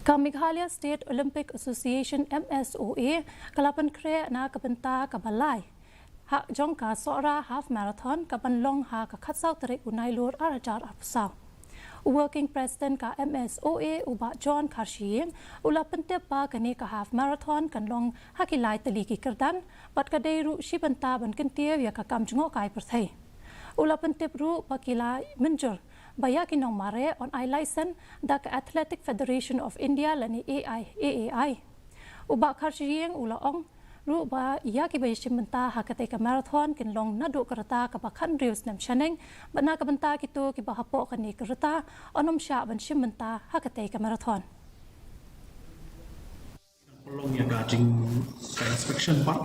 Meghalaya State Olympic Association MSOA kalapan Pynkreh na ka Bynta ka balay. Jong ka Sohra half marathon ka long ha ka khatsaw tere unai lor arajar arpusaw. Working President ka MSOA uba Jong KHASI ula pentep pa kani ka half marathon kan long hakilai teliki kerdan pat ka deiru si Bynta ban kentia ya ka kam jungo kai perthai. Ula pentep ru pakilai menjur Baya kinong mare on I license the Athletic Federation of India lani AAI. Uba KHASI ula ong ru ba iya ki bay Bynta hakate ka marathon kin long nadu kereta ka bakhan rius nam shaneng bana ka Bynta kito ki bahapo kani kereta onom sha ban Bynta hakate ka marathon. Pelong yang gajing inspection part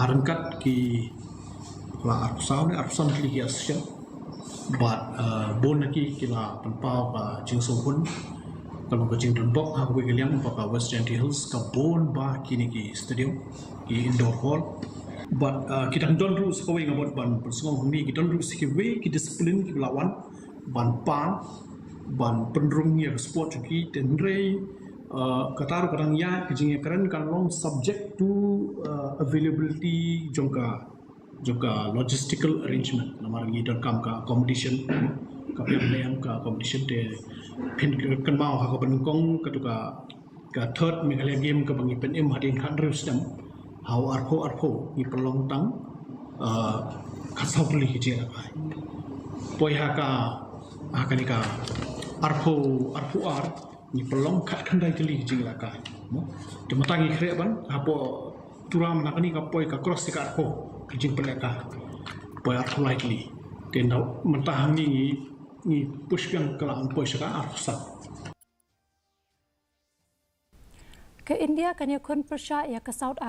harangkat ki la arsaun ki hiasya but bon lagi kila penpau ba jing sohun kalau ke jing dembok ha we geliang pa West End Hills ka bon ba kini ki stadium ki indoor hall but kita don ru sekawai ngabot ban persungong ni kita don ru sikwe ki disiplin ki lawan ban pan ban pendrung ya sport ki tenrei kataru kadang ya ki jing keren kan long subject to availability juga logistical arrangement namar ngi don kam ka competition ka yang ka competition de kan mau ha ka benungkong ka third Meghalaya game ka bangi pen em hadin kan rusdam how arpo ni pelong tang khasau li hije ra poi ha ka ni ka arpo ar ni pelong khat khandai li hije ra ka mo de matangi khre ban apo turam nakani ka poi ka cross ka arpo kijing peleka poi arpo likely tenda mentah ni push yang kelang poi saka arsa Ke India kan ya kon persya ya ke South